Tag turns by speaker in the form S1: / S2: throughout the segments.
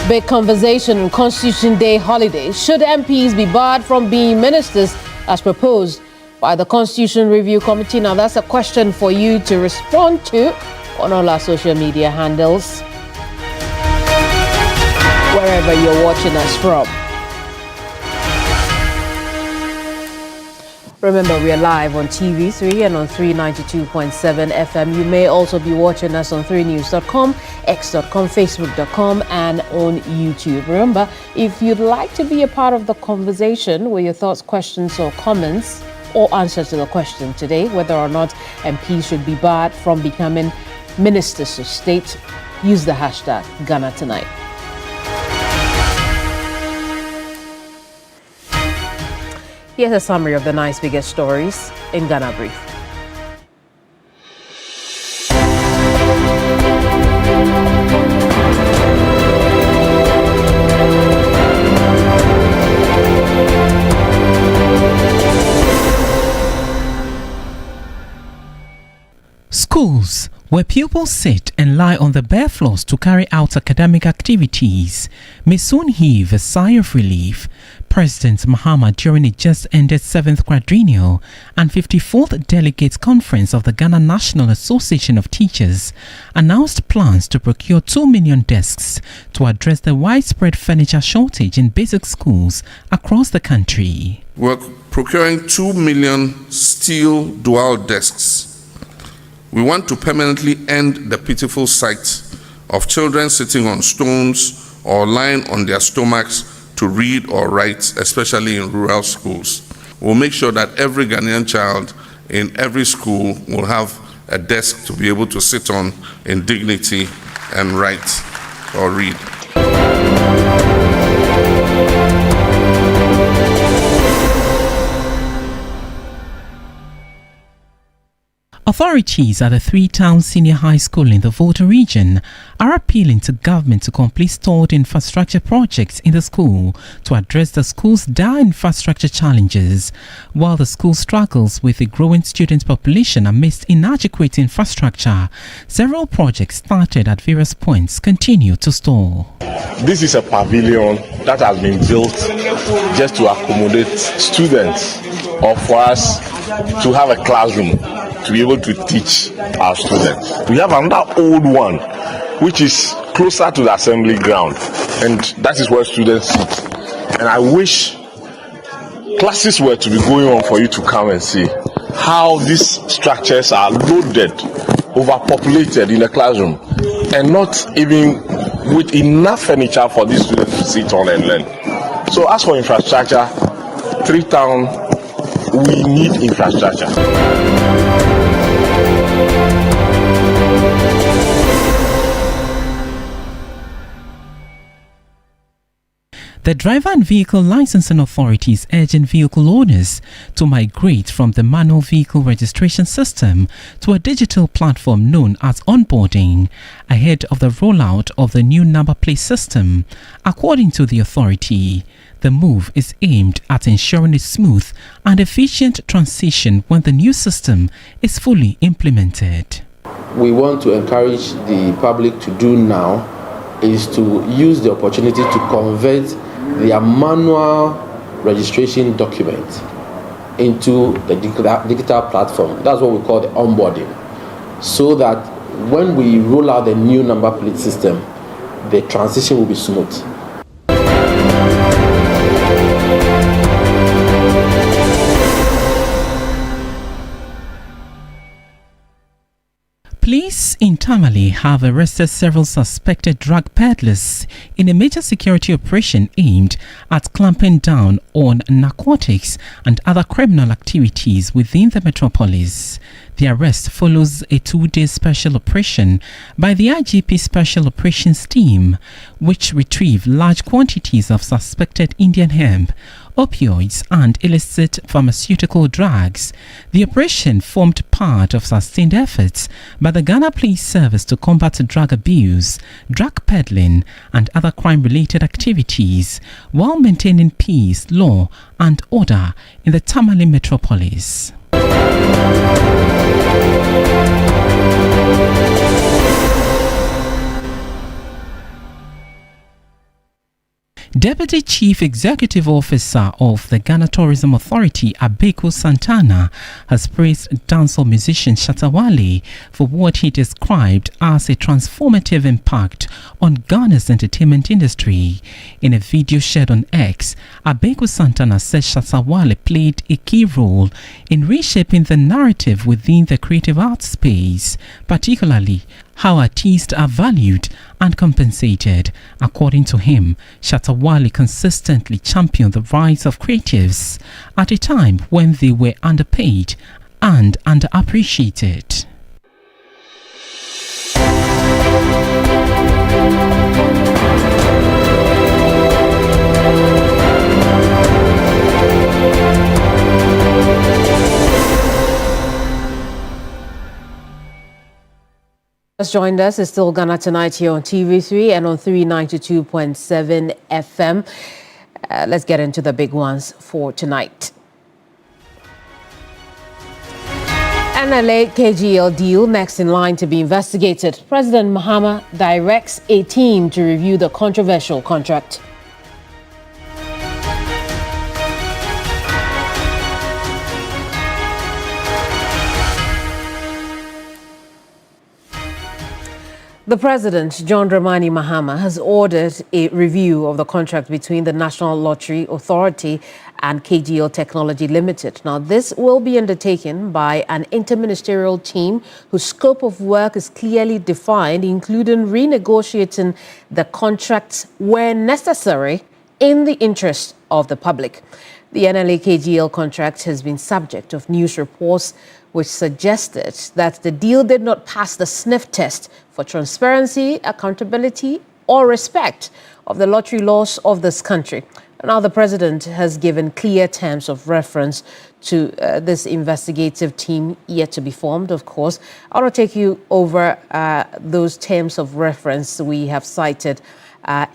S1: Big conversation on Constitution Day holiday. Should MPs be barred from being ministers as proposed by the Constitution Review Committee? Now, that's a question for you to respond to on all our social media handles, wherever you're watching us from. Remember, we are live on TV3 and on 392.7 FM. You may also be watching us on 3news.com, x.com, facebook.com, and on YouTube. Remember, if you'd like to be a part of the conversation with your thoughts, questions, or comments, or answer to the question today, whether or not MPs should be barred from becoming ministers of state, use the hashtag Ghana Tonight. Here's a summary of the night's biggest stories in Ghana Brief.
S2: Schools, where pupils sit and lie on the bare floors to carry out academic activities, may soon heave a sigh of relief. President Mahama, during a just-ended 7th quadrennial and 54th Delegates Conference of the Ghana National Association of Teachers, announced plans to procure 2 million desks to address the widespread furniture shortage in basic schools across the country.
S3: We're procuring 2 million steel dual desks. We want to permanently end the pitiful sight of children sitting on stones or lying on their stomachs to read or write, especially in rural schools. We'll make sure that every Ghanaian child in every school will have a desk to be able to sit on in dignity and write or read.
S2: Authorities at the Three-Town Senior High School in the Volta region are appealing to government to complete stalled infrastructure projects in the school to address the school's dire infrastructure challenges. While the school struggles with a growing student population amidst inadequate infrastructure, several projects started at various points continue to stall.
S4: This is a pavilion that has been built just to accommodate students or for us to have a classroom to be able to teach our students. We have another old one which is closer to the assembly ground, and that is where students sit. And I wish classes were to be going on for you to come and see how these structures are loaded, overpopulated in the classroom, and not even with enough furniture for these students to sit on and learn. So as for infrastructure, Three-Town, we need infrastructure.
S2: The Driver and Vehicle Licensing Authority is urging vehicle owners to migrate from the manual vehicle registration system to a digital platform known as onboarding ahead of the rollout of the new number plate system. According to the authority, the move is aimed at ensuring a smooth and efficient transition when the new system is fully implemented.
S5: We want to encourage the public to do now is to use the opportunity to convert their manual registration document into the digital platform. That's what we call the onboarding. So that when we roll out the new number plate system, the transition will be smooth.
S2: Police in Tamale have arrested several suspected drug peddlers in a major security operation aimed at clamping down on narcotics and other criminal activities within the metropolis. The arrest follows a 2-day special operation by the IGP Special Operations Team, which retrieved large quantities of suspected Indian hemp, opioids and illicit pharmaceutical drugs. The operation formed part of sustained efforts by the Ghana Police Service to combat drug abuse, drug peddling and other crime-related activities while maintaining peace, law and order in the Tamale metropolis. Deputy Chief Executive Officer of the Ghana Tourism Authority, Abeku Santana, has praised dancehall musician Shatta Wale for what he described as a transformative impact on Ghana's entertainment industry. In a video shared on X, Abeku Santana said Shatta Wale played a key role in reshaping the narrative within the creative arts space, particularly how artists are valued and compensated. According to him, Shatta Wale consistently championed the rights of creatives at a time when they were underpaid and underappreciated.
S1: Just joined us is still Ghana Tonight here on TV3 and on 392.7 FM. Let's get into the big ones for tonight. NLA KGL deal next in line to be investigated. President Mahama directs a team to review the controversial contract. The President, John Dramani Mahama, has ordered a review of the contract between the National Lottery Authority and KGL Technology Limited. Now, this will be undertaken by an interministerial team whose scope of work is clearly defined, including renegotiating the contracts where necessary in the interest of the public. The NLA KGL contract has been subject of news reports which suggested that the deal did not pass the sniff test for transparency, accountability, or respect of the lottery laws of this country. Now, the president has given clear terms of reference to this investigative team yet to be formed, of course. I want to take you over those terms of reference we have cited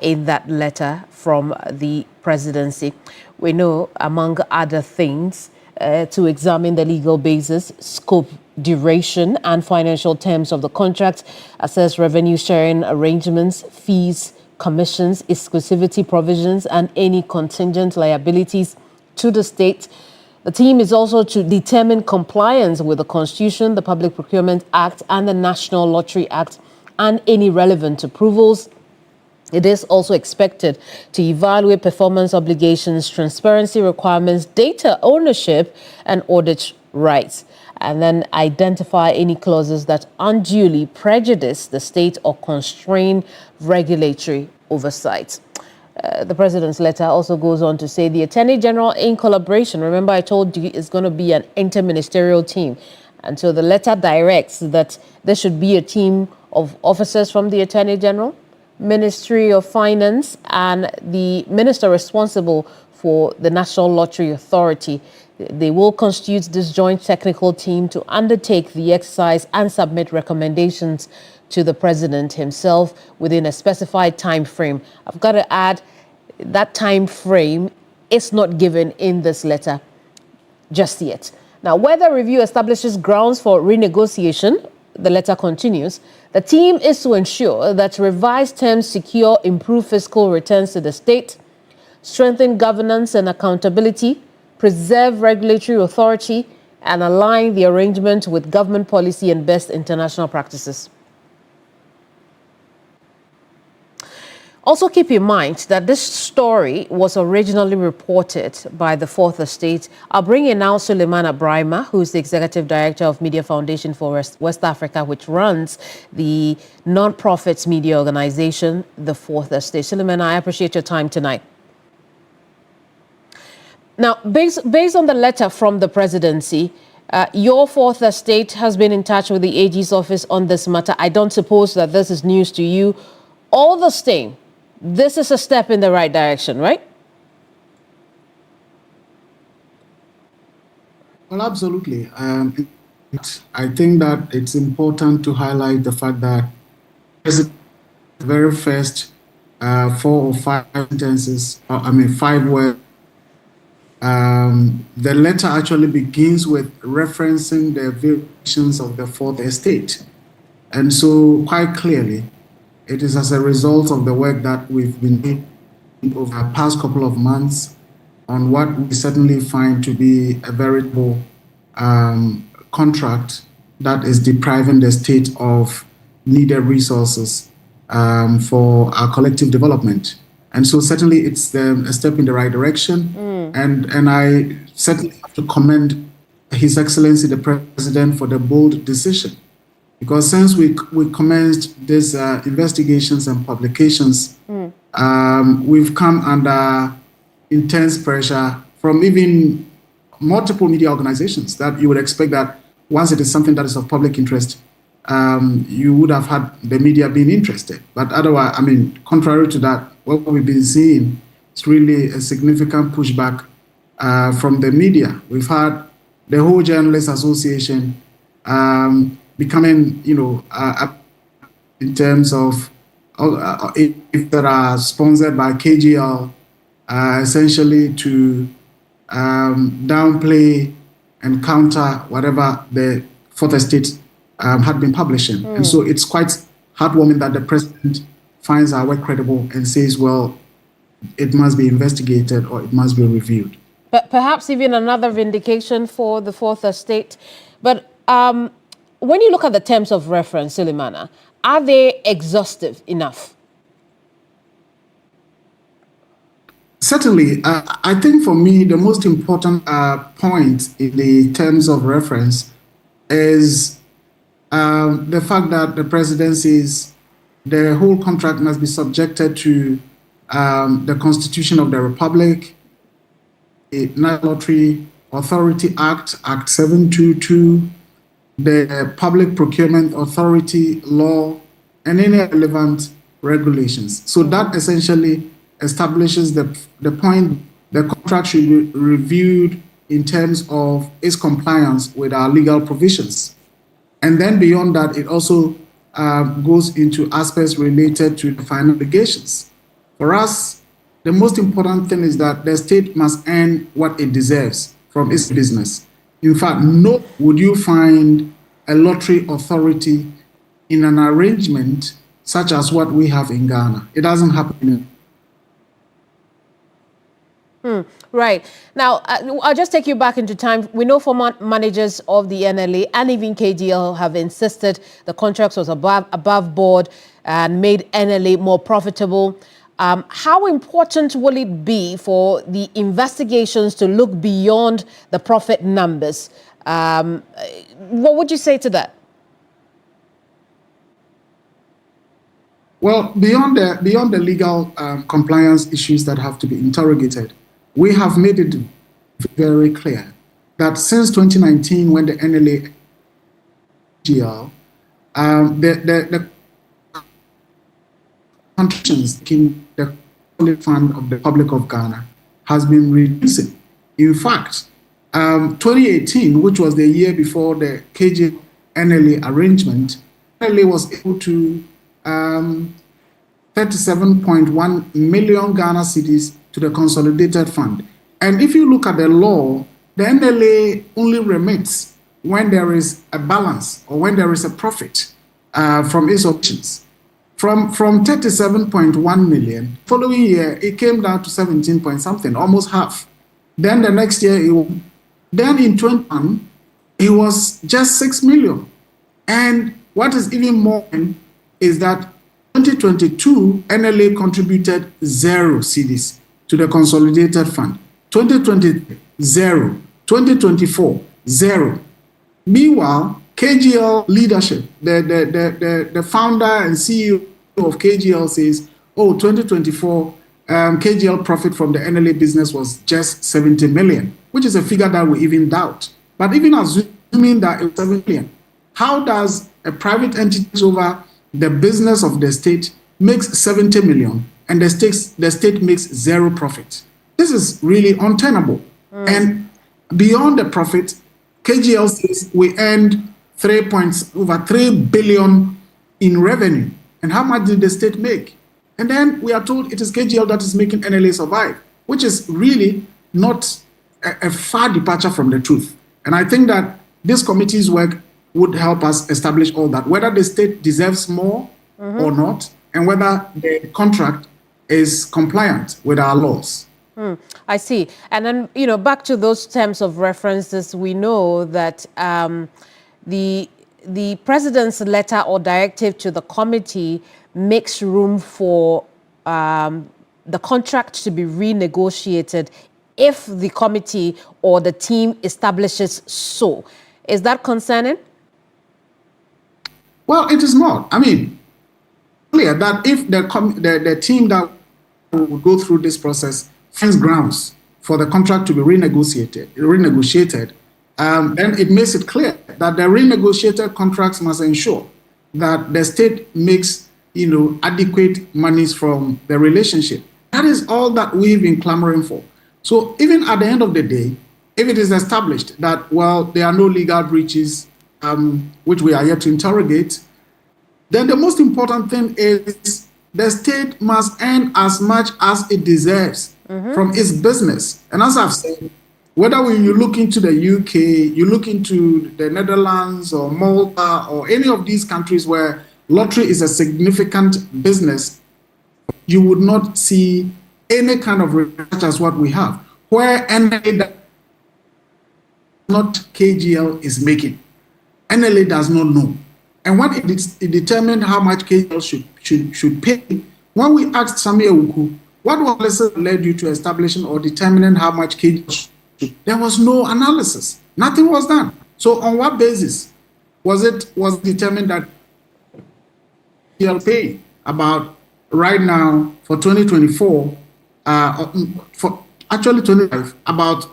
S1: in that letter from the presidency. We know, among other things, to examine the legal basis, scope, duration, and financial terms of the contract, assess revenue sharing arrangements, fees, commissions, exclusivity provisions, and any contingent liabilities to the state. The team is also to determine compliance with the Constitution, the Public Procurement Act, and the National Lottery Act, and any relevant approvals. It is also expected to evaluate performance obligations, transparency requirements, data ownership, and audit rights, and then identify any clauses that unduly prejudice the state or constrain regulatory oversight. The president's letter also goes on to say the Attorney General, in collaboration, remember I told you it's going to be an interministerial team, and so the letter directs that there should be a team of officers from the Attorney General, Ministry of Finance, and the minister responsible for the National Lottery Authority. They will constitute this joint technical team to undertake the exercise and submit recommendations to the president himself within a specified time frame. I've got to add that time frame is not given in this letter just yet. Now, whether review establishes grounds for renegotiation, the letter continues, the team is to ensure that revised terms secure improved fiscal returns to the state, strengthen governance and accountability, preserve regulatory authority, and align the arrangement with government policy and best international practices. Also keep in mind that this story was originally reported by the Fourth Estate. I'll bring in now Suleiman Abrahima, who's the Executive Director of Media Foundation for West Africa, which runs the non-profits media organization, the Fourth Estate. Suleiman, I appreciate your time tonight. Now, based on the letter from the presidency, your Fourth Estate has been in touch with the AG's office on this matter. I don't suppose that this is news to you. All the same, this is a step in the right direction, right?
S6: Well, absolutely. I think that it's important to highlight the fact that the very first 4 or 5 sentences, 5 words, the letter actually begins with referencing the violations of the Fourth Estate. And so quite clearly, it is as a result of the work that we've been doing over the past couple of months on what we certainly find to be a veritable contract that is depriving the state of needed resources for our collective development. And so certainly it's a step in the right direction. And I certainly have to commend His Excellency the President for the bold decision. Because since we commenced these investigations and publications, we've come under intense pressure from even multiple media organizations that you would expect that once it is something that is of public interest, you would have had the media being interested. But otherwise, I mean, contrary to that, what we've been seeing is really a significant pushback from the media. We've had the whole Journalists Association becoming, in terms of if that are sponsored by KGL, essentially to downplay and counter whatever the Fourth Estate had been publishing. And so it's quite heartwarming that the president finds our work credible and says, well, it must be investigated or it must be reviewed.
S1: But perhaps even another vindication for the Fourth Estate. But when you look at the terms of reference, Sulemana, are they exhaustive enough?
S6: Certainly. I think for me, the most important point in the terms of reference is the fact that the president says the whole contract must be subjected to the Constitution of the Republic, the National Lottery Authority Act, Act 722, the Public Procurement Authority law, and any relevant regulations. So that essentially establishes the point the contract should be reviewed in terms of its compliance with our legal provisions. And then beyond that, it also goes into aspects related to the final obligations. For us, the most important thing is that the state must earn what it deserves from its business. In fact, no would you find a lottery authority in an arrangement such as what we have in Ghana. It doesn't happen.
S1: Right. Now, I'll just take you back into time. We know former managers of the NLA and even KGL have insisted the contract was above board and made NLA more profitable. How important will it be for the investigations to look beyond the profit numbers? What would you say to that?
S6: Well, beyond the legal compliance issues that have to be interrogated, we have made it very clear that since 2019, when the NLA GL, the contributions in the fund of the Republic of Ghana has been reducing. In fact, 2018, which was the year before the KG NLA arrangement, NLA was able to 37.1 million Ghana cedis to the consolidated fund. And if you look at the law, the NLA only remits when there is a balance or when there is a profit from its options. From 37.1 million, following year, it came down to 17 point something, almost half. Then the next year, then in 21, it was just 6 million. And what is even more is that 2022, NLA contributed 0 cedis to the consolidated fund. 2020, 0. 2024, 0. Meanwhile, KGL leadership, the founder and CEO of KGL says, 2024, KGL profit from the NLA business was just 70 million, which is a figure that we even doubt. But even assuming that it's 7 million, how does a private entity over the business of the state makes 70 million and the state makes 0 profit? This is really untenable. And beyond the profit, KGL says we earned over 3 billion in revenue. And how much did the state make? And then we are told it is KGL that is making NLA survive, which is really not a far departure from the truth. And I think that this committee's work would help us establish all that, whether the state deserves more or not, and whether the contract is compliant with our laws.
S1: I see. And then, back to those terms of references, we know that the president's letter or directive to the committee makes room for the contract to be renegotiated if the committee or the team establishes so. Is that concerning?
S6: Well, it is not. I mean, clear that if the team that will go through this process finds grounds for the contract to be renegotiated, then it makes it clear that the renegotiated contracts must ensure that the state makes, adequate monies from the relationship. That is all that we've been clamoring for. So even at the end of the day, if it is established that, well, there are no legal breaches, which we are yet to interrogate, then the most important thing is the state must earn as much as it deserves from its business. And as I've said, whether you look into the UK, you look into the Netherlands or Malta or any of these countries where lottery is a significant business, you would not see any kind of research as what we have, where NLA not KGL is making. NLA does not know. And when it determined how much KGL should pay, when we asked Samia Uku, what was led you to establishing or determining how much KGL should, there was no analysis. Nothing was done. So on what basis was determined that KGL pay about right now for 2024, for actually 25, about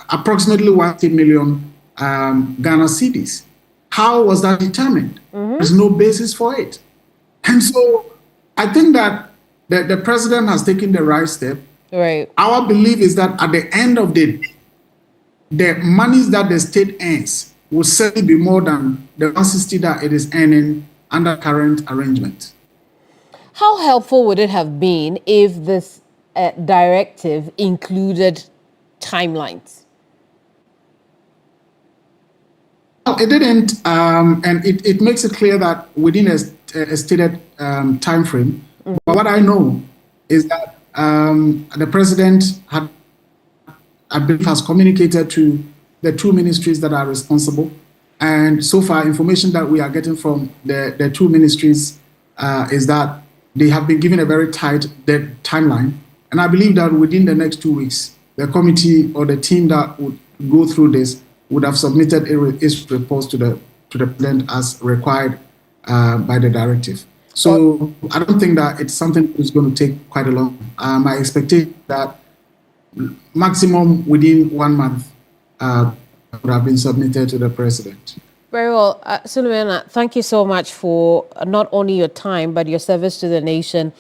S6: approximately 1 million Ghana cedis. How was that determined? There's no basis for it. And so I think that the president has taken the right step.
S1: Right.
S6: Our belief is that at the end of the day, the monies that the state earns will certainly be more than the 160 that it is earning under current arrangement.
S1: How helpful would it have been if this directive included timelines?
S6: No, it didn't, and it makes it clear that within a stated time frame. But what I know is that the president I believe, has communicated to the two ministries that are responsible, and so far, information that we are getting from the two ministries is that they have been given a very tight timeline, and I believe that within the next 2 weeks, the committee or the team that would go through this would have submitted its reports to the president as required by the directive. So I don't think that it's something that's going to take quite a long. My expectation that maximum within 1 month would have been submitted to the president.
S1: Very well. Suleiman, thank you so much for not only your time, but your service to the nation.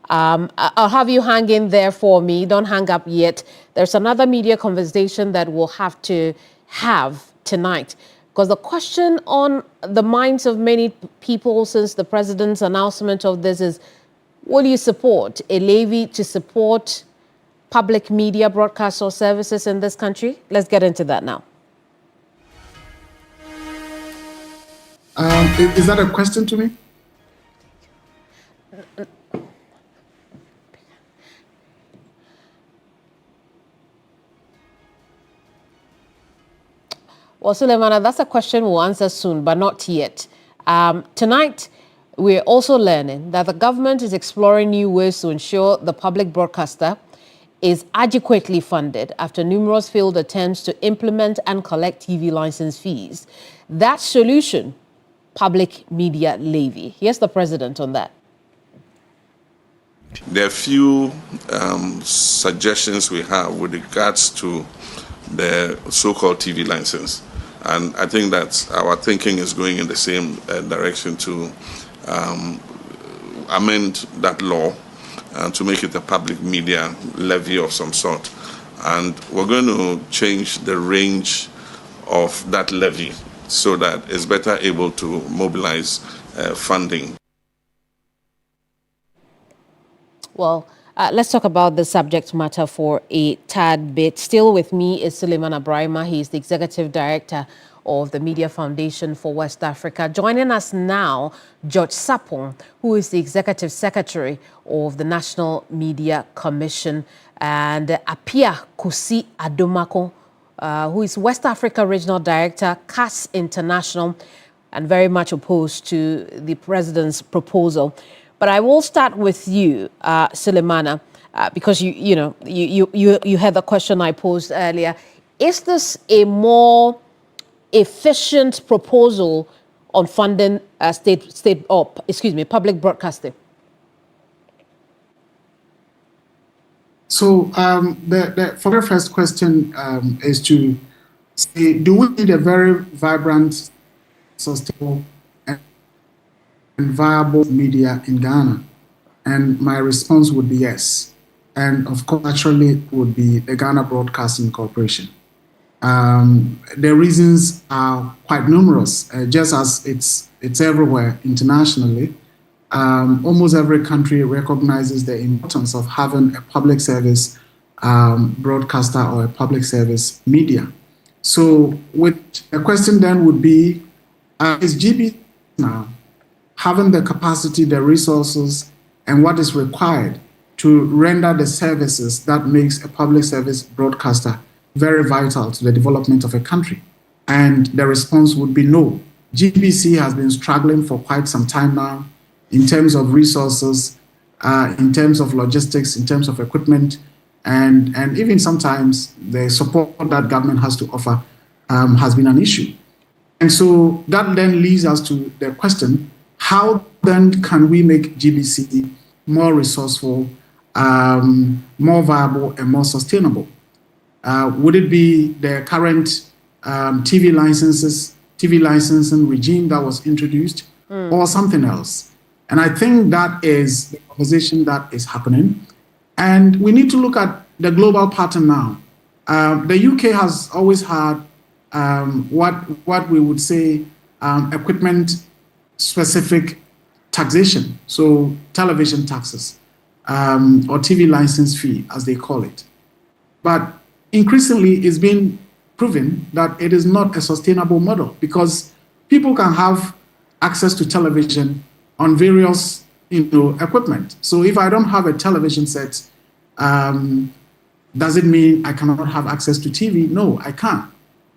S1: I'll have you hang in there for me. Don't hang up yet. There's another media conversation that we'll have to have tonight, because the question on the minds of many people since the president's announcement of this is, will you support a levy to support public media broadcasts or services in this country? Let's get into that now.
S6: Is that a question to me?
S1: Well, Suleimana, that's a question we'll answer soon, but not yet. Tonight, we're also learning that the government is exploring new ways to ensure the public broadcaster is adequately funded after numerous failed attempts to implement and collect TV license fees. That solution, public media levy. Here's the president on that.
S3: There are few suggestions we have with regards to the so-called TV license. And I think that our thinking is going in the same direction to amend that law to make it a public media levy of some sort. And we're going to change the range of that levy so that it's better able to mobilize funding.
S1: Well, let's talk about the subject matter for a tad bit. Still with me is Suleiman Abrahima. He is the Executive Director of the Media Foundation for West Africa. Joining us now, George Sapong, who is the Executive Secretary of the National Media Commission, and Apia Kusi Adomako, who is West Africa Regional Director, CAS International, and very much opposed to the President's proposal. But I will start with you, Sulemana, because you had the question I posed earlier. Is this a more efficient proposal on funding public broadcasting?
S6: So for the first question is to say, do we need a very vibrant, sustainable, and viable media in Ghana? And my response would be yes. And of course, naturally, it would be the Ghana Broadcasting Corporation. The reasons are quite numerous, just as it's everywhere internationally. Almost every country recognizes the importance of having a public service broadcaster or a public service media. So the question then would be, is GBC now having the capacity, the resources, and what is required to render the services that makes a public service broadcaster very vital to the development of a country? And the response would be no. GBC has been struggling for quite some time now in terms of resources, in terms of logistics, in terms of equipment, and even sometimes the support that government has to offer has been an issue. And so that then leads us to the question, how then can we make GBC more resourceful, more viable, and more sustainable? Would it be the current TV licensing regime that was introduced, or something else? And I think that is the conversation that is happening. And we need to look at the global pattern now. The UK has always had what we would say equipment-specific taxation, so television taxes, or TV license fee, as they call it. But increasingly, it's been proven that it is not a sustainable model, because people can have access to television on various equipment. So if I don't have a television set, does it mean I cannot have access to TV? No, I can't.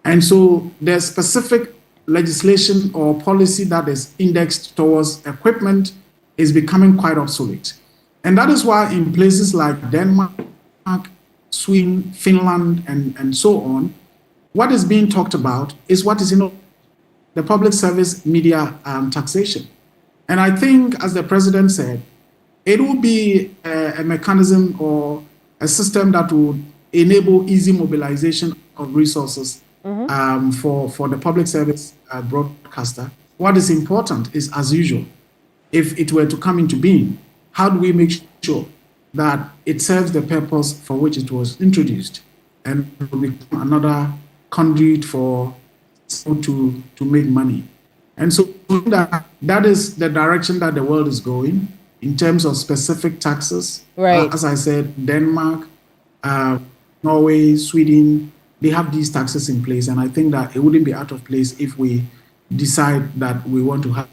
S6: And so there's specific legislation or policy that is indexed towards equipment is becoming quite obsolete. And that is why in places like Denmark, Sweden, Finland, and so on, what is being talked about is what is in the public service media taxation. And I think, as the president said, it will be a mechanism or a system that would enable easy mobilization of resources for the public service broadcaster. What is important is, as usual, if it were to come into being, how do we make sure that it serves the purpose for which it was introduced and will become another conduit for to make money? And so that is the direction that the world is going in terms of specific taxes.
S1: Right.
S6: As I said, Denmark, Norway, Sweden, they have these taxes in place. And I think that it wouldn't be out of place if we decide that we want to have.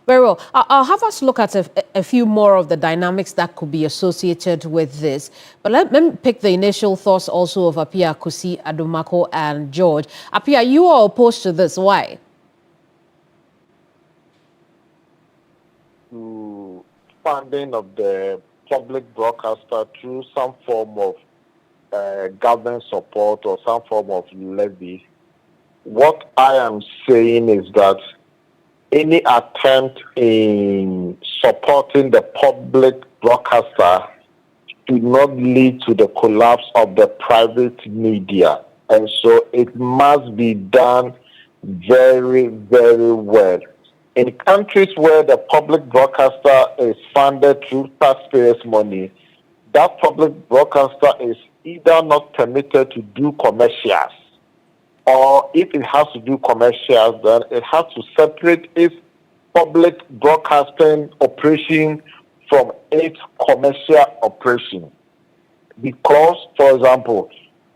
S1: Very well. I'll have us look at a few more of the dynamics that could be associated with this. But let me pick the initial thoughts also of Apia Kusi Adomako and George. Apia, you are opposed to this. Why?
S7: To funding of the public broadcaster through some form of government support or some form of levy. What I am saying is that any attempt in supporting the public broadcaster should not lead to the collapse of the private media. And so it must be done very, very well. In countries where the public broadcaster is funded through taxpayers' money, that public broadcaster is either not permitted to do commercials, or if it has to do commercials, then it has to separate its public broadcasting operation from its commercial operation. Because, for example,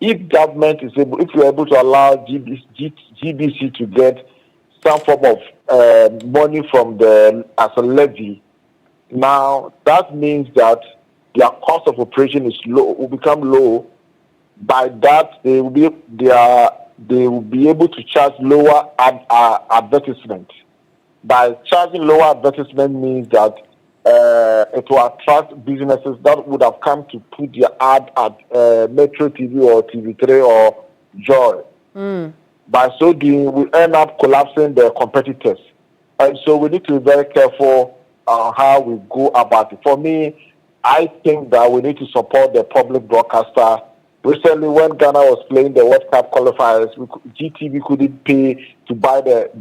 S7: if government is able, if you're able to allow GBC to get some form of money from as a levy, now that means that their cost of operation is low, will become low. By that, they will be able to charge lower advertisement. By charging lower advertisement means that it will attract businesses that would have come to put their ad at Metro TV or TV3 or Joy. By so doing, we end up collapsing the competitors. And so we need to be very careful on how we go about it. For me, I think that we need to support the public broadcaster. Recently, when Ghana was playing the World Cup qualifiers, GTV couldn't pay to buy the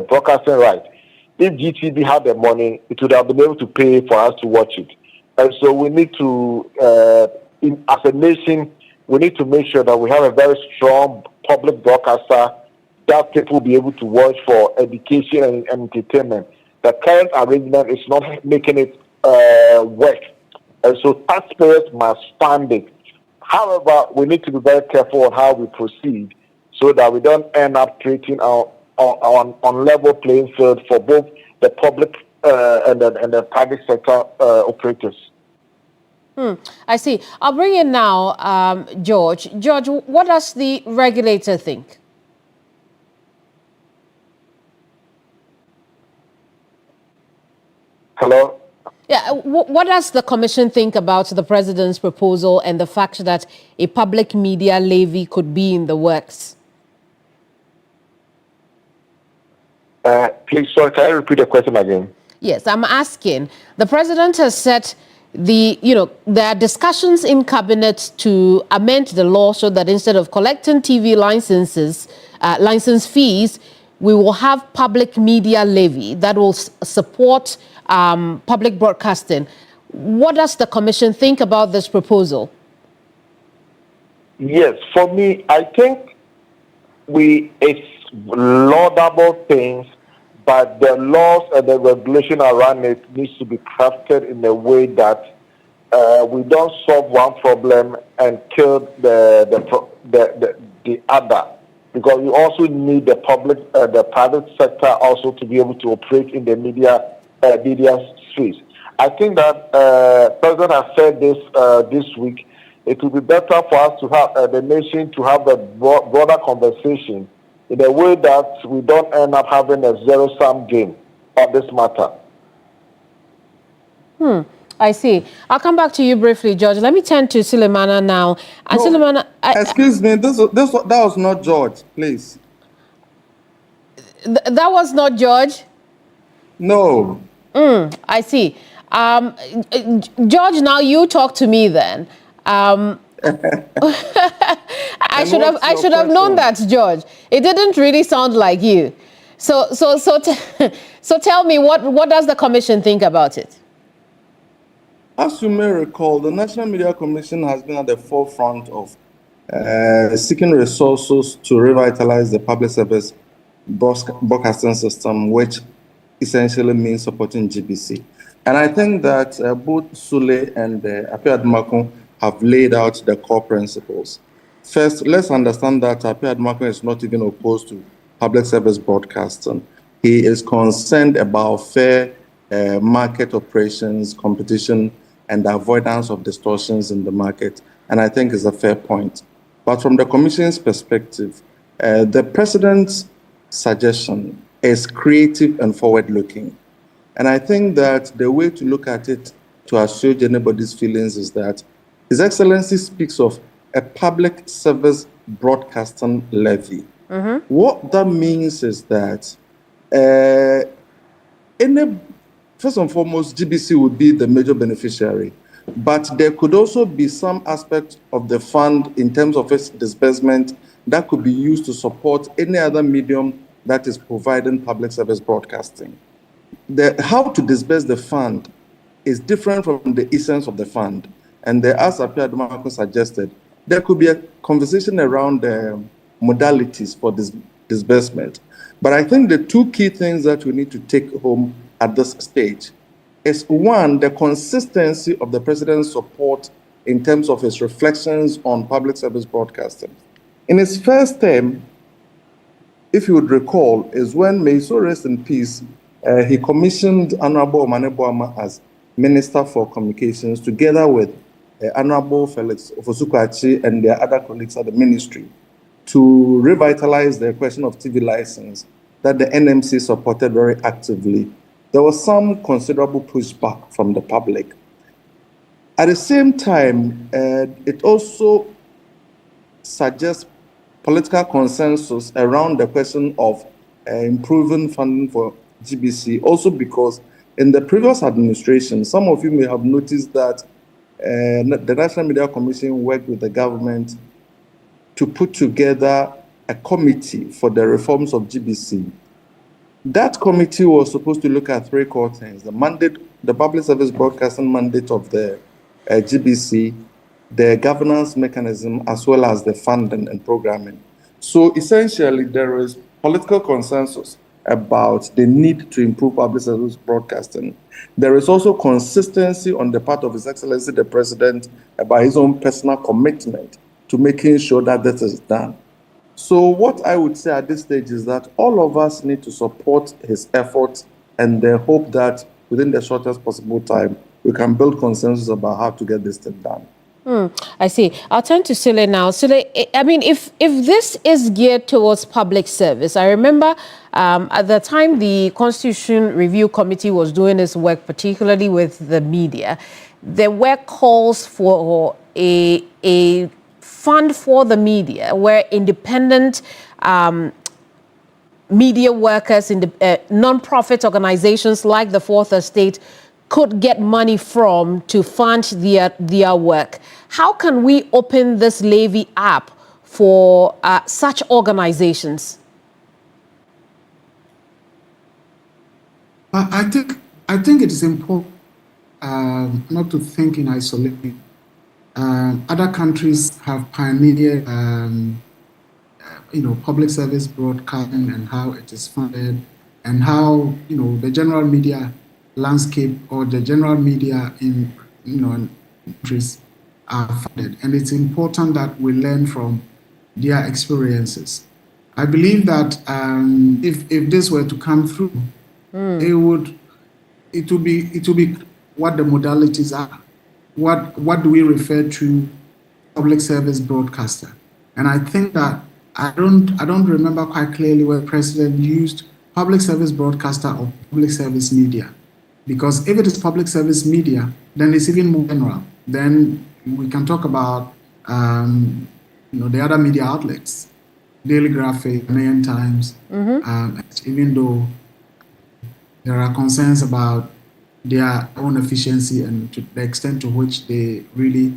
S7: broadcasting right. If GTV had the money, it would have been able to pay for us to watch it. And so we need to, as a nation, we need to make sure that we have a very strong public broadcaster that people will be able to watch for education and entertainment. The current arrangement is not making it work. And so taxpayers must fund it. However, we need to be very careful on how we proceed so that we don't end up creating on level playing field for both the public and the private sector operators.
S1: I see. I'll bring in now George. George, what does the regulator think?
S7: Hello?
S1: Yeah, what does the commission think about the president's proposal and the fact that a public media levy could be in the works?
S7: Please, sorry, can I repeat the question again?
S1: Yes, I'm asking. The president has said there are discussions in cabinet to amend the law so that instead of collecting TV license fees, we will have public media levy that will support public broadcasting. What does the commission think about this proposal?
S7: Yes, for me, I think it's laudable things, but the laws and the regulation around it needs to be crafted in a way that we don't solve one problem and kill the other. Because we also need the private sector also to be able to operate in the media space. I think that President has said this week. It will be better for us to have the nation to have a broader conversation in a way that we don't end up having a zero-sum game on this matter.
S1: I see. I'll come back to you briefly, George. Let me turn to Sulemana now. And
S8: no,
S1: Sulemana,
S8: excuse me, that was not George, please.
S1: That was not George?
S8: No.
S1: I see. George, now you talk to me then. I should have known that, George. It didn't really sound like you. So tell me, what does the commission think about it?
S8: As you may recall, the National Media Commission has been at the forefront of seeking resources to revitalize the public service broadcasting system, which essentially means supporting GBC. And I think that both Sule and Appiah Adumakun have laid out the core principles. First, let's understand that Appiah Adumakun is not even opposed to public service broadcasting. He is concerned about fair market operations, competition, and the avoidance of distortions in the market. And I think it's a fair point. But from the Commission's perspective, the President's suggestion is creative and forward-looking. And I think that the way to look at it to assuage anybody's feelings is that His Excellency speaks of a public service broadcasting levy. What that means is that first and foremost, GBC would be the major beneficiary, but there could also be some aspect of the fund in terms of its disbursement that could be used to support any other medium that is providing public service broadcasting. How to disburse the fund is different from the essence of the fund. And as Appiah Adumakun suggested, there could be a conversation around the modalities for this disbursement. But I think the two key things that we need to take home at this stage is, one, the consistency of the President's support in terms of his reflections on public service broadcasting. In his first term, if you would recall, is when, may so rest in peace, he commissioned Honorable Omane Boamah as Minister for Communications together with Honorable Felix Ofosu-Kwakye and their other colleagues at the ministry to revitalize the question of TV license that the NMC supported very actively. There was some considerable pushback from the public. At the same time, it also suggests political consensus around the question of improving funding for GBC, also because in the previous administration, some of you may have noticed that the National Media Commission worked with the government to put together a committee for the reforms of GBC. That committee was supposed to look at three core things: the mandate, the public service broadcasting mandate of the GBC, the governance mechanism, as well as the funding and programming. So essentially, there is political consensus about the need to improve public service broadcasting. There is also consistency on the part of His Excellency the President about his own personal commitment to making sure that this is done. So what I would say at this stage is that all of us need to support his efforts and hope that within the shortest possible time, we can build consensus about how to get this thing done.
S1: I see. I'll turn to Sule now. Sule, I mean, if this is geared towards public service, I remember at the time the Constitution Review Committee was doing its work, particularly with the media, there were calls for a fund for the media where independent media workers in the non-profit organizations like the Fourth Estate could get money from to fund their work. How can we open this levy up for such organizations?
S6: I think it is important not to think in isolation. Other countries have pioneered, public service broadcasting and how it is funded, and how the general media landscape or the general media in countries are funded, and it's important that we learn from their experiences. I believe that if this were to come through, it would be what the modalities are. What do we refer to public service broadcaster? And I think that I don't remember quite clearly where the President used public service broadcaster or public service media. Because if it is public service media, then it's even more general. Then we can talk about the other media outlets, Daily Graphic, Ghanaian Times, even though there are concerns about their own efficiency and to the extent to which they really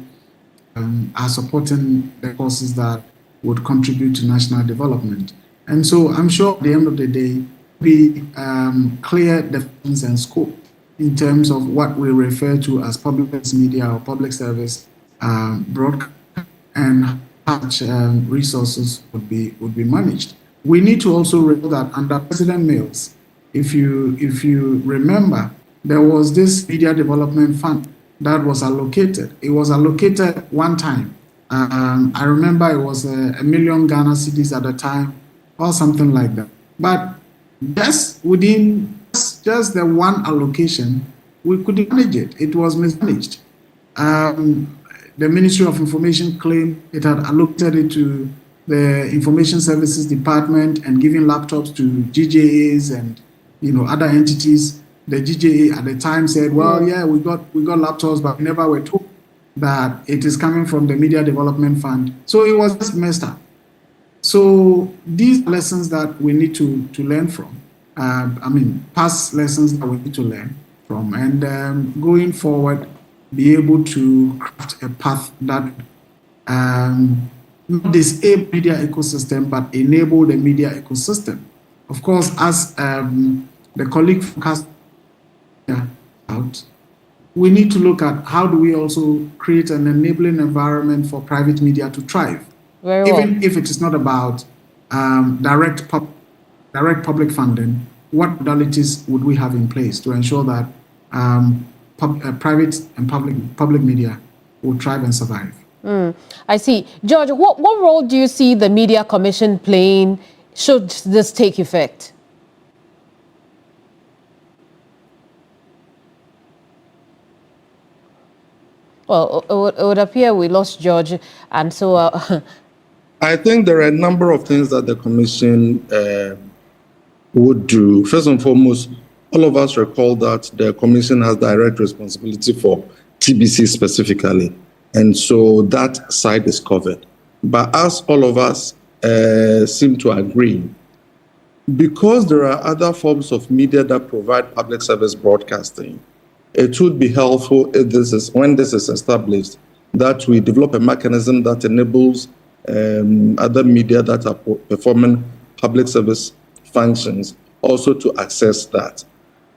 S6: are supporting the causes that would contribute to national development. And so I'm sure at the end of the day, we clear definitions and scope in terms of what we refer to as public media or public service broadcast and how much resources would be managed. We need to also recall that under President Mills, if you remember, there was this media development fund that was allocated. It was allocated one time. I remember it was a million Ghana cedis at the time or something like that. But just within just the one allocation, we couldn't manage it. It was mismanaged. The Ministry of Information claimed it had allocated it to the Information Services Department and giving laptops to GJAs and other entities. The GJA at the time said, well, yeah, we got laptops, but we never were told that it is coming from the Media Development Fund. So it was just messed up. So these lessons that we need to learn from. Past lessons that we need to learn from, and going forward, be able to craft a path that not disable media ecosystem, but enable the media ecosystem. Of course, as the colleague cast out, we need to look at how do we also create an enabling environment for private media to thrive.
S1: Very well.
S6: Even if it is not about direct public funding, what modalities would we have in place to ensure that private and public media will thrive and survive.
S1: I see. George, what role do you see the Media Commission playing should this take effect? Well, it would appear we lost George, and so...
S8: I think there are a number of things that the Commission would do. First and foremost, all of us recall that the Commission has direct responsibility for TBC specifically, and so that side is covered. But as all of us seem to agree, because there are other forms of media that provide public service broadcasting, it would be helpful if when this is established, that we develop a mechanism that enables other media that are performing public service functions also to access that.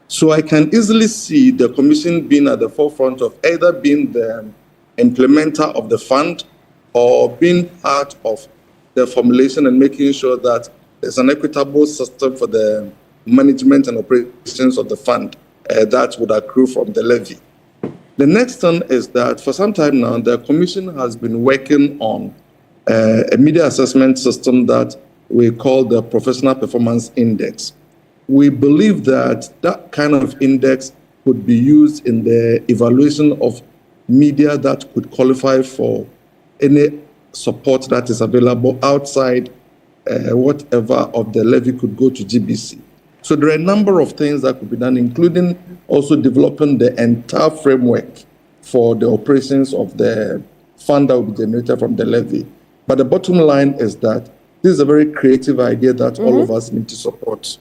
S8: So I can easily see the Commission being at the forefront of either being the implementer of the fund or being part of the formulation and making sure that there's an equitable system for the management and operations of the fund that would accrue from the levy. The next thing is that for some time now, the Commission has been working on a media assessment system that we call the Professional Performance Index. We believe that that kind of index could be used in the evaluation of media that could qualify for any support that is available outside whatever of the levy could go to GBC. So there are a number of things that could be done, including also developing the entire framework for the operations of the fund that will be generated from the levy. But the bottom line is that this is a very creative idea that all of us need to support.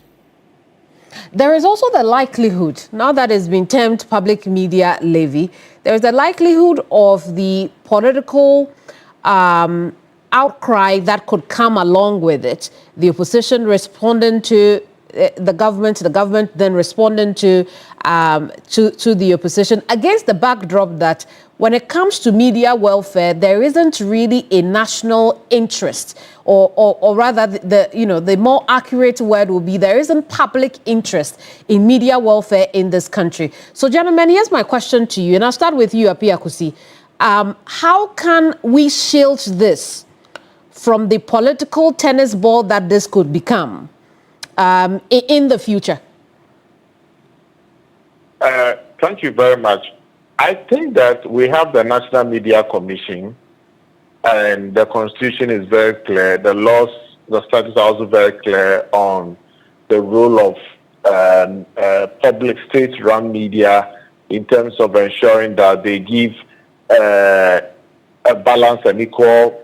S1: There is also the likelihood, now that it's been termed public media levy, there is the likelihood of the political outcry that could come along with it. The opposition responding to the government then responding to the opposition, against the backdrop that when it comes to media welfare, there isn't really a national interest, or rather, the more accurate word would be there isn't public interest in media welfare in this country. So, gentlemen, here's my question to you, and I'll start with you, Appiah Kosi. How can we shield this from the political tennis ball that this could become in the future?
S7: Thank you very much. I think that we have the National Media Commission, and the Constitution is very clear. The laws, the statutes are also very clear on the role of public state-run media in terms of ensuring that they give a balanced and equal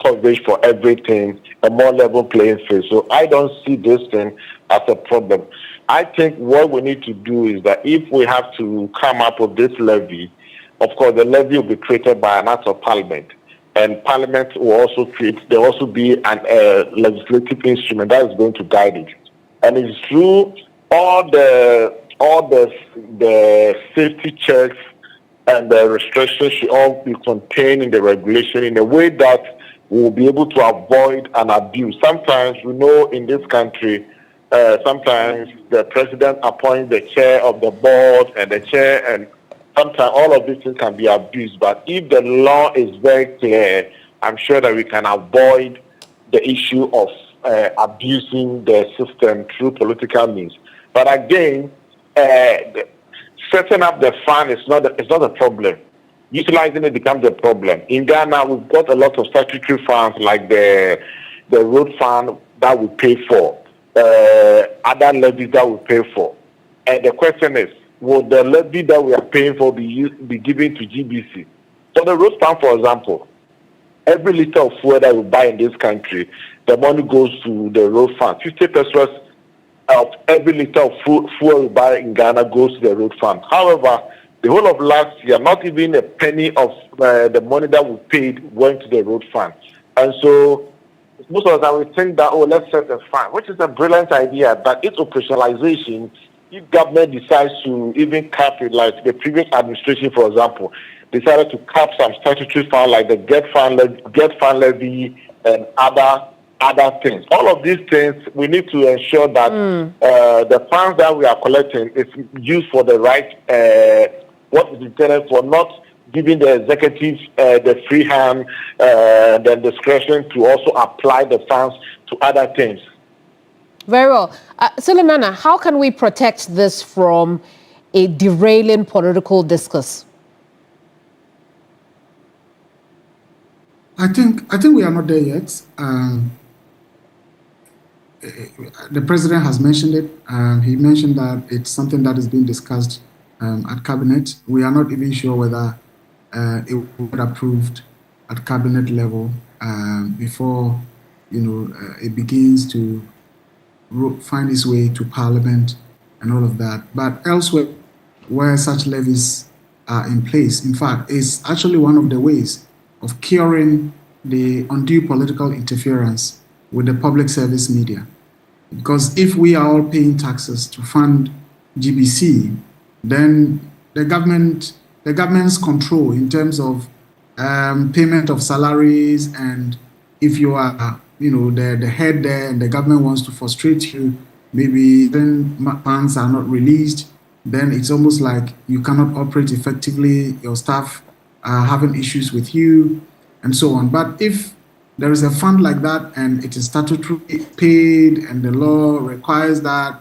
S7: coverage for everything, a more level playing field. So I don't see this thing as a problem. I think what we need to do is that if we have to come up with this levy, of course the levy will be created by an act of parliament, and parliament will also there will also be an legislative instrument that is going to guide it. And it's true, all the safety checks and the restrictions should all be contained in the regulation in a way that we will be able to avoid an abuse. Sometimes we know in this country, sometimes the president appoints the chair of the board and the chair, and sometimes all of these things can be abused. But if the law is very clear, I'm sure that we can avoid the issue of abusing the system through political means. But again, setting up the fund is not a problem. Utilizing it becomes a problem. In Ghana, we've got a lot of statutory funds like the road fund that we pay for, other levies that we pay for. And the question is, will the levy that we are paying for be given to GBC? For the road fund, for example, every liter of fuel that we buy in this country, the money goes to the road fund. 50 pesos of every liter of fuel we buy in Ghana goes to the road fund. However, the whole of last year, not even a penny of the money that we paid went to the road fund. And so most of the time we think that, let's set a fund, which is a brilliant idea, but its operationalization, if government decides to even cap it, like the previous administration, for example, decided to cap some statutory fund like the Get Fund levy and other things. All of these things, we need to ensure that the funds that we are collecting is used for the right, what is intended for, not giving the executive the free hand, the discretion to also apply the funds to other things.
S1: Very well. Sulemana, how can we protect this from a derailing political discourse?
S6: I think we are not there yet. The president has mentioned it. He mentioned that it's something that is being discussed at cabinet. We are not even sure whether it will be approved at cabinet level before it begins to find its way to parliament and all of that. But elsewhere, where such levies are in place, in fact, it's actually one of the ways of curing the undue political interference with the public service media. Because if we are all paying taxes to fund GBC, then the government's control in terms of payment of salaries, and if you are the head there and the government wants to frustrate you, maybe then funds are not released, then it's almost like you cannot operate effectively, your staff are having issues with you, and so on. But if there is a fund like that and it is statutorily paid and the law requires that,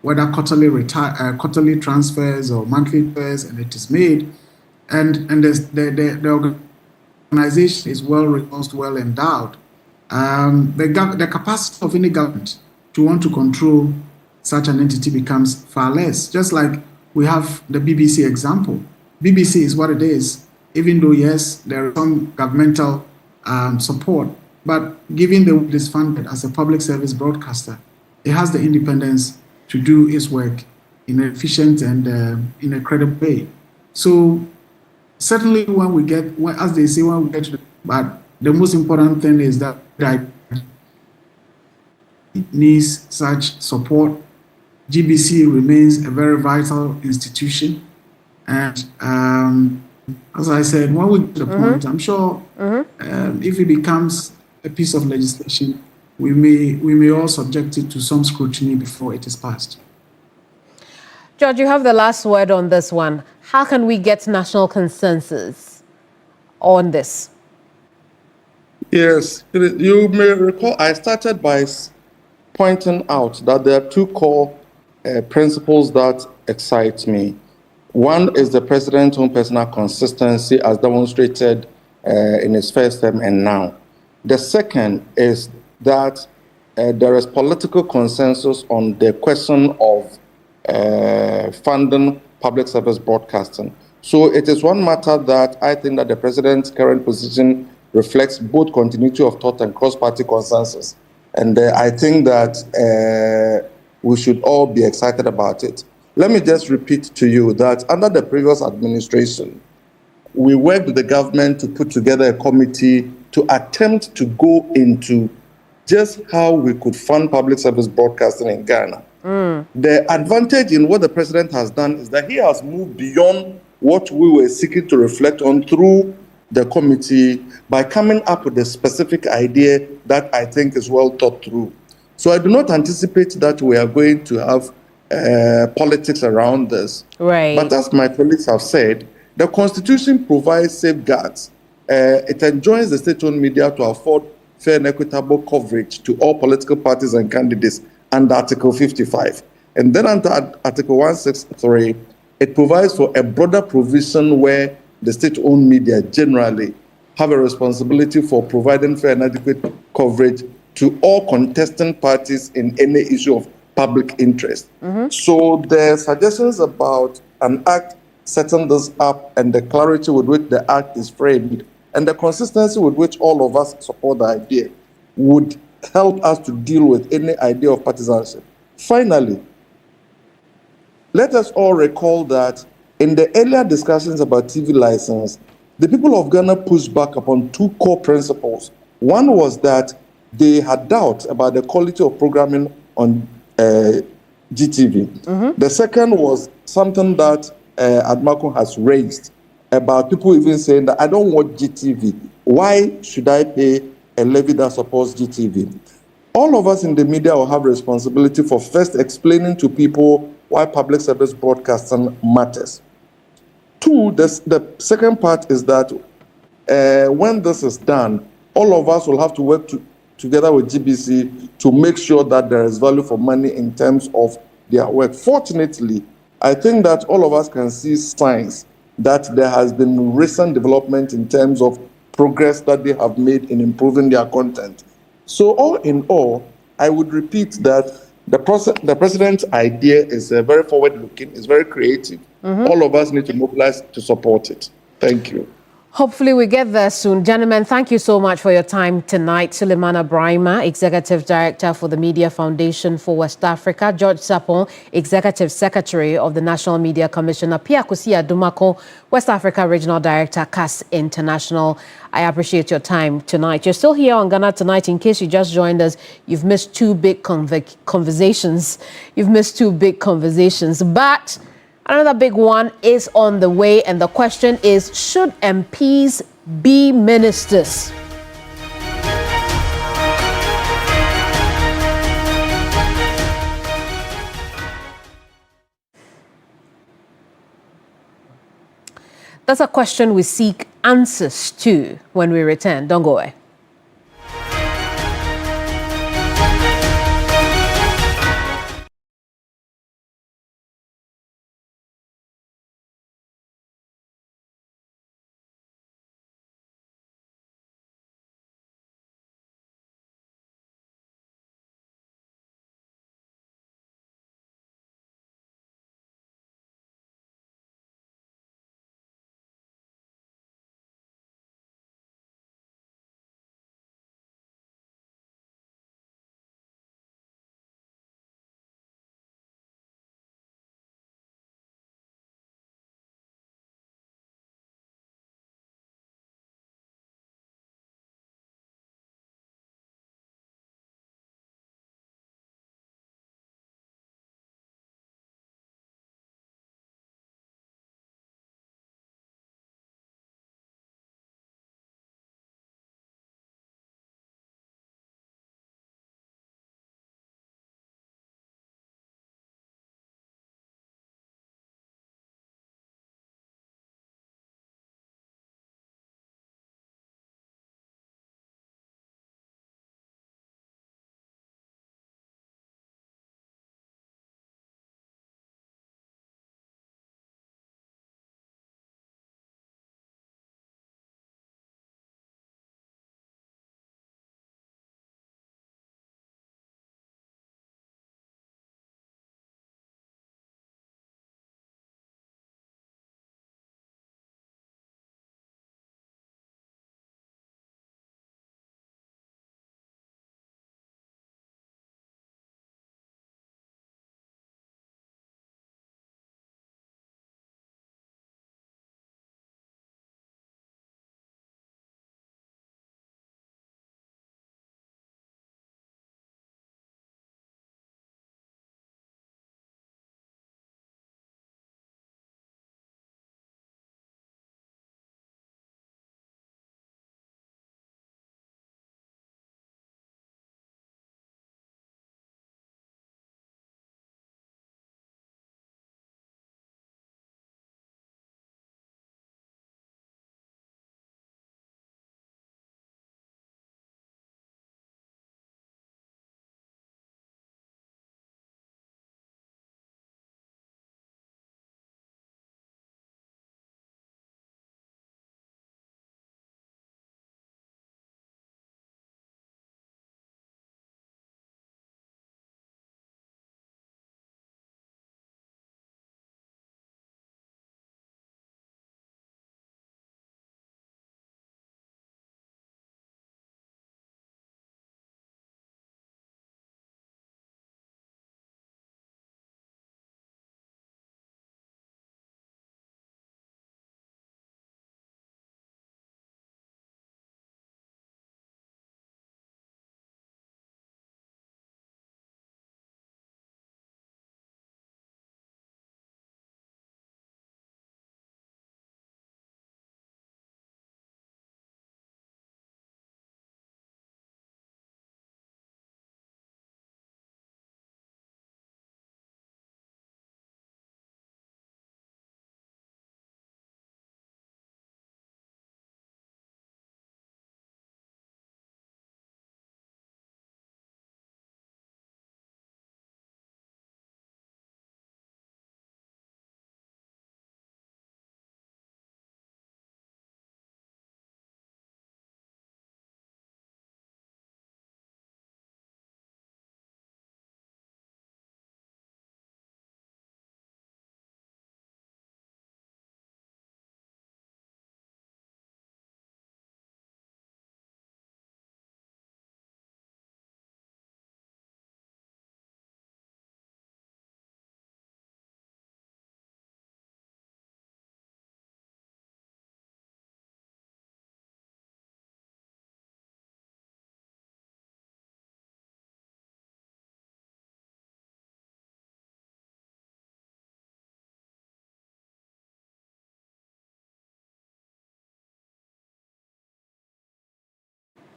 S6: whether quarterly transfers or monthly transfers, and it is made, and the organization is well resourced, well endowed, the capacity of any government to want to control such an entity becomes far less. Just like we have the BBC example. BBC is what it is, even though, yes, there is some governmental support, but given that it is funded as a public service broadcaster, it has the independence to do its work in an efficient and in a credible way. So certainly when we get to but the most important thing is that it needs such support. GBC remains a very vital institution. And as I said, when we get to the point, I'm sure if it becomes a piece of legislation, we may all subject it to some scrutiny before it is passed.
S1: George, you have the last word on this one. How can we get national consensus on this?
S8: Yes, you may recall I started by pointing out that there are two core principles that excite me. One is the president's own personal consistency as demonstrated in his first term and now. The second is that there is political consensus on the question of funding public service broadcasting. So it is one matter that I think that the president's current position reflects both continuity of thought and cross-party consensus. And I think that we should all be excited about it. Let me just repeat to you that under the previous administration, we worked with the government to put together a committee to attempt to go into just how we could fund public service broadcasting in Ghana. The advantage in what the president has done is that he has moved beyond what we were seeking to reflect on through the committee by coming up with a specific idea that I think is well thought through. So I do not anticipate that we are going to have politics around this.
S1: Right.
S8: But as my colleagues have said, the Constitution provides safeguards. It enjoins the state-owned media to afford fair and equitable coverage to all political parties and candidates under Article 55. And then under Article 163, it provides for a broader provision where the state-owned media generally have a responsibility for providing fair and adequate coverage to all contesting parties in any issue of public interest. So the suggestions about an act setting this up and the clarity with which the act is framed and the consistency with which all of us support the idea would help us to deal with any idea of partisanship. Finally, let us all recall that in the earlier discussions about TV license, the people of Ghana pushed back upon two core principles. One was that they had doubt about the quality of programming on GTV. The second was something that Admako has raised about people even saying that I don't want GTV. Why should I pay a levy that supports GTV? All of us in the media will have responsibility for first explaining to people why public service broadcasting matters. 2 Two, the second part is that when this is done, all of us will have to work together with GBC to make sure that there is value for money in terms of their work. Fortunately, I think that all of us can see signs that there has been recent development in terms of progress that they have made in improving their content. So all in all, I would repeat that the president's idea is very forward-looking, it's very creative. All of us need to mobilize to support it. Thank you.
S1: Hopefully we get there soon. Gentlemen, thank you so much for your time tonight. Sulemana Brahima, Executive Director for the Media Foundation for West Africa. George Sapon, Executive Secretary of the National Media Commission. Apia Kusia Dumako, West Africa Regional Director, CAS International. I appreciate your time tonight. You're still here on Ghana Tonight. In case you just joined us, you've missed two big conversations. You've missed two big conversations, but another big one is on the way, and the question is, should MPs be ministers? That's a question we seek answers to when we return. Don't go away.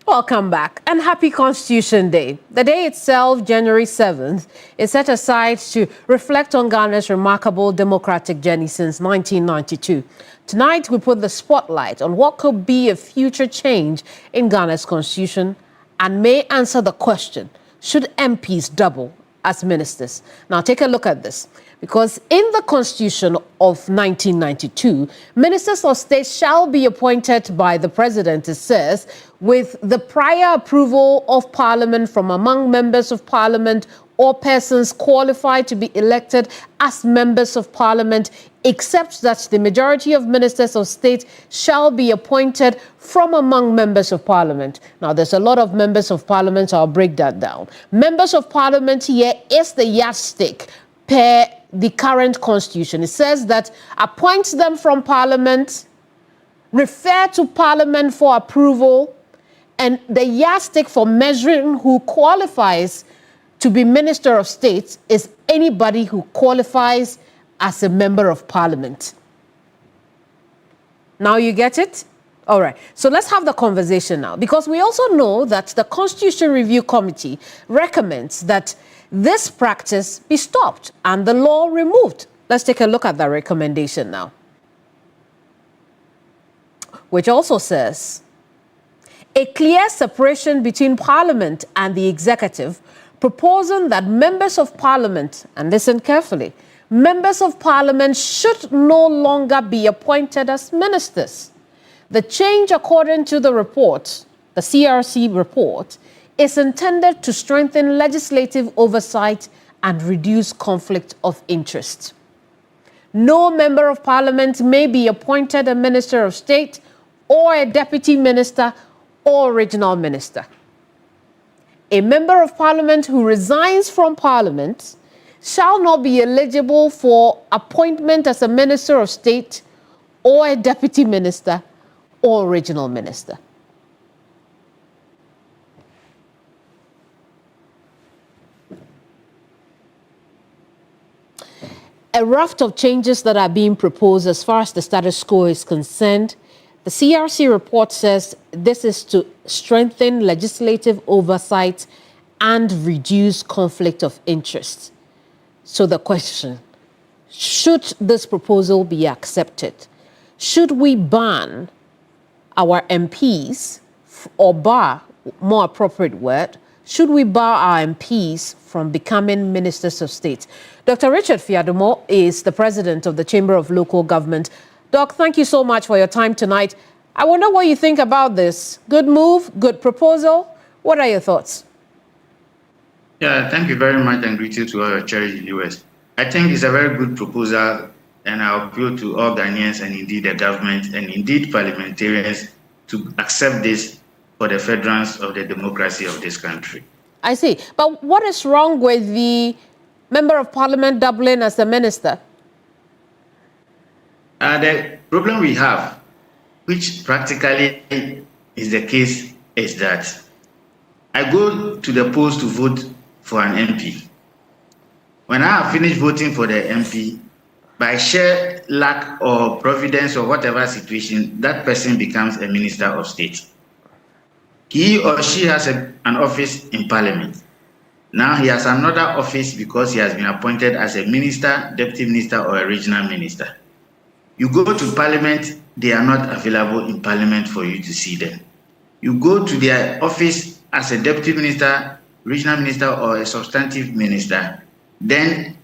S1: Welcome back and happy Constitution Day. The day itself, January 7th, is set aside to reflect on Ghana's remarkable democratic journey since 1992. Tonight, we put the spotlight on what could be a future change in Ghana's constitution and may answer the question, should MPs double as ministers? Now, take a look at this. Because in the Constitution of 1992, ministers of state shall be appointed by the president, it says, with the prior approval of parliament from among members of parliament or persons qualified to be elected as members of parliament, except that the majority of ministers of state shall be appointed from among members of parliament. Now, there's a lot of members of parliament, so I'll break that down. Members of parliament here is the yardstick per the current constitution. It says that appoint them from parliament, refer to parliament for approval, and the yardstick for measuring who qualifies to be minister of state is anybody who qualifies as a member of parliament. Now you get it? All right. So let's have the conversation now, because we also know that the Constitution Review Committee recommends that this practice be stopped and the law removed. Let's take a look at that recommendation now, which also says a clear separation between Parliament and the executive, proposing that members of Parliament, and listen carefully, members of Parliament should no longer be appointed as ministers. The change, according to the report, the CRC report, is intended to strengthen legislative oversight and reduce conflict of interest. No member of parliament may be appointed a minister of state or a deputy minister or regional minister. A member of parliament who resigns from parliament shall not be eligible for appointment as a minister of state or a deputy minister or regional minister. A raft of changes that are being proposed as far as the status quo is concerned. The CRC report says this is to strengthen legislative oversight and reduce conflict of interest. So the question, should this proposal be accepted? Should we ban our MPs, or bar, more appropriate word, should we bar our MPs from becoming ministers of state? Dr. Richard Fiadomo is the president of the Chamber of Local Government. Doc, thank you so much for your time tonight. I wonder what you think about this. Good move, good proposal. What are your thoughts?
S9: Yeah, thank you very much, and greetings to all your cherished viewers. I think it's a very good proposal, and I appeal to all Ghanaians and indeed the government and indeed parliamentarians to accept this for the furtherance of the democracy of this country.
S1: I see. But what is wrong with the member of parliament doubling as a minister?
S9: The problem we have, which practically is the case, is that I go to the polls to vote for an MP. When I have finished voting for the MP, by sheer lack or providence or whatever situation, that person becomes a minister of state. He or she has an office in parliament. Now he has another office because he has been appointed as a minister, deputy minister, or a regional minister. You go to parliament, they are not available in parliament for you to see them. You go to their office as a deputy minister, regional minister, or a substantive minister. Then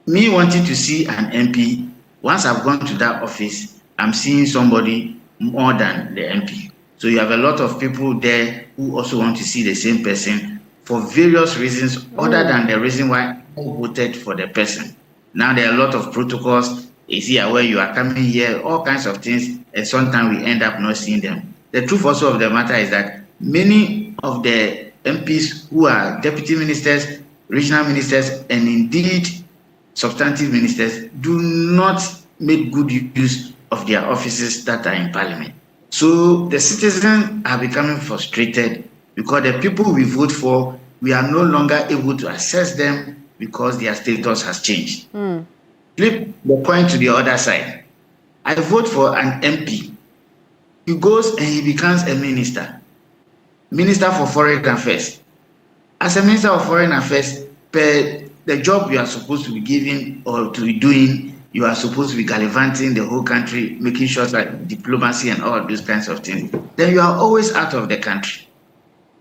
S9: me wanting to see an MP, once I've gone to that office, I'm seeing somebody more than the MP. So you have a lot of people there who also want to see the same person for various reasons other than the reason why I voted for the person. Now there are a lot of protocols. Is here where you are coming here, all kinds of things, and sometimes we end up not seeing them. The truth also of the matter is that many of the MPs who are deputy ministers, regional ministers, and indeed substantive ministers do not make good use of their offices that are in parliament. So the citizens are becoming frustrated because the people we vote for, we are no longer able to assess them because their status has changed. Flip the coin to the other side. I vote for an MP. He goes and he becomes a minister. Minister for Foreign Affairs. As a Minister of Foreign Affairs, per the job you are supposed to be giving or to be doing, you are supposed to be gallivanting the whole country, making sure that diplomacy and all those kinds of things. Then you are always out of the country.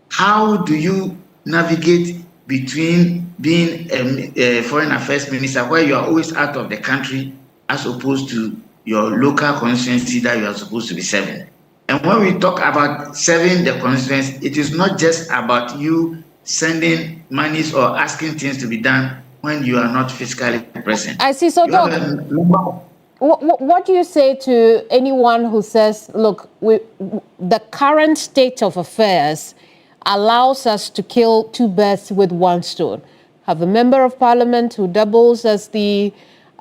S9: How do you navigate between being a foreign affairs minister where you are always out of the country as opposed to your local constituency that you are supposed to be serving? And when we talk about serving the constituency, it is not just about you sending monies or asking things to be done when you are not physically present.
S1: I see. So, Doc, what do you say to anyone who says, look, the current state of affairs allows us to kill two birds with one stone? Have a member of parliament who doubles as the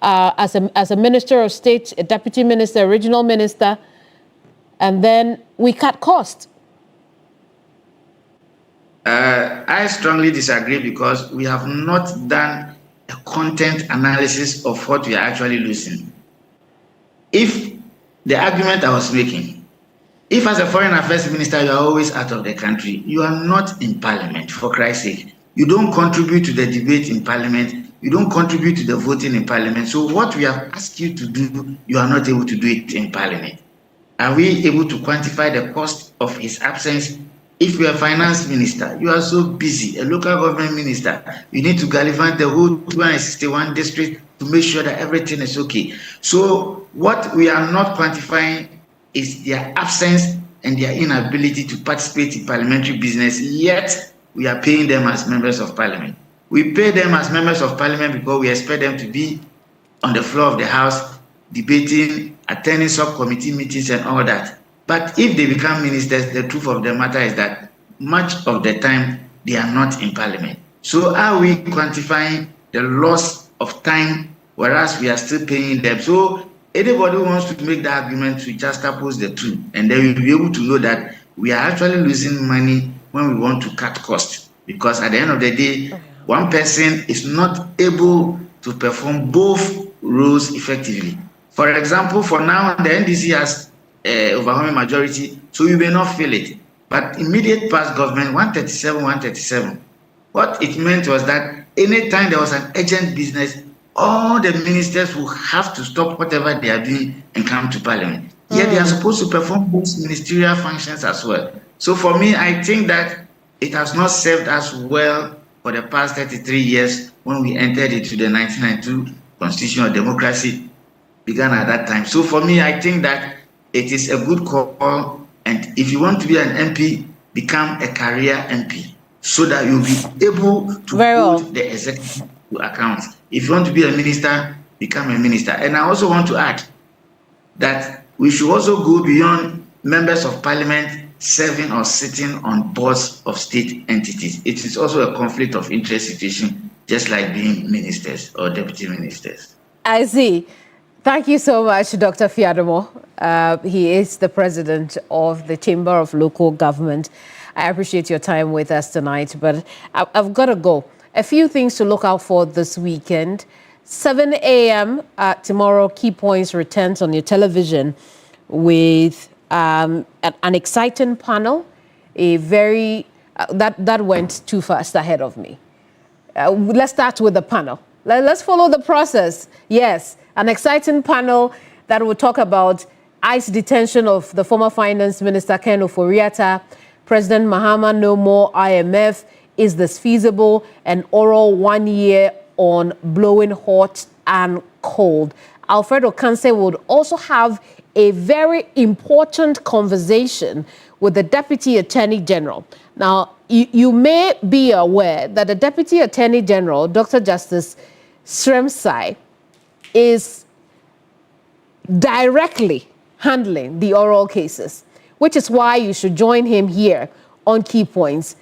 S1: as a minister of state, a deputy minister, a regional minister, and then we cut costs.
S9: I strongly disagree because we have not done a content analysis of what we are actually losing. If the argument I was making, if as a foreign affairs minister you are always out of the country, you are not in parliament, for Christ's sake. You don't contribute to the debate in parliament. You don't contribute to the voting in parliament. So what we have asked you to do, you are not able to do it in parliament. Are we able to quantify the cost of his absence? If you are a finance minister, you are so busy, a local government minister, you need to gallivant the whole 261 district to make sure that everything is okay. So what we are not quantifying is their absence and their inability to participate in parliamentary business, yet we are paying them as members of parliament. We pay them as members of parliament because we expect them to be on the floor of the house, debating, attending subcommittee meetings and all that. But if they become ministers, the truth of the matter is that much of the time they are not in parliament. So are we quantifying the loss of time, whereas we are still paying them? So anybody who wants to make the argument to just oppose the two, and they will be able to know that we are actually losing money when we want to cut costs. Because at the end of the day, one person is not able to perform both roles effectively. For example, for now, the NDC has overwhelming majority, so you may not feel it. But immediate past government, 137, what it meant was that anytime there was an urgent business, all the ministers will have to stop whatever they are doing and come to parliament. Yet they are supposed to perform those ministerial functions as well. So for me, I think that it has not served us well for the past 33 years when we entered into the 1992 constitutional democracy began at that time. So for me, I think that it is a good call, and if you want to be an MP, become a career MP so that you'll be able to hold the executive to account. If you want to be a minister, become a minister. And I also want to add that we should also go beyond members of parliament serving or sitting on boards of state entities. It is also a conflict of interest situation, just like being ministers or deputy ministers.
S1: I see. Thank you so much, Dr. Fiadomo. He is the president of the Chamber of Local Government. I appreciate your time with us tonight, but I've got to go. A few things to look out for this weekend. 7 a.m. Tomorrow, Key Points returns on your television with an exciting panel. A very that went too fast ahead of me. Let's start with the panel. Let's follow the process. Yes, an exciting panel that will talk about ICE detention of the former finance minister Ken Ofori-Atta, President Mahama no more IMF, is this feasible, and oral 1 year on blowing hot and cold. Alfred Okanse would also have a very important conversation with the Deputy Attorney General. Now, you may be aware that the Deputy Attorney General, Dr. Justice Sremsai, is directly handling the oral cases, which is why you should join him here on Key Points.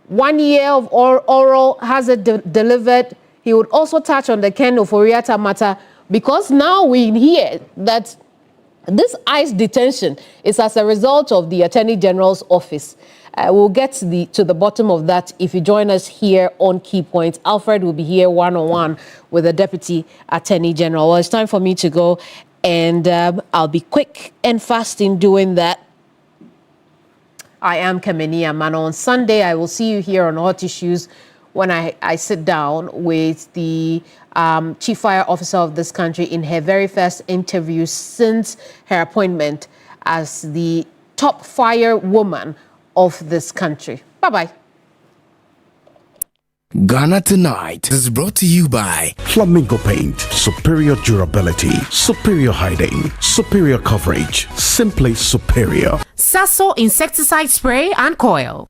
S1: 1 year of oral has it delivered. He would also touch on the Ken Ofori-Atta matter, because now we hear that this ICE detention is as a result of the Attorney General's office. We'll get to the bottom of that if you join us here on Key Points. Alfred will be here one-on-one with the Deputy Attorney General. Well, it's time for me to go, and I'll be quick and fast in doing that. I am Kamenia Man. On Sunday, I will see you here on Hot Issues when I sit down with the Chief Fire Officer of this country in her very first interview since her appointment as the top fire woman of this country. Bye-bye.
S10: Ghana Tonight is brought to you by Flamingo Paint. Superior durability, superior hiding, superior coverage, simply superior.
S11: Sasso insecticide spray and coil.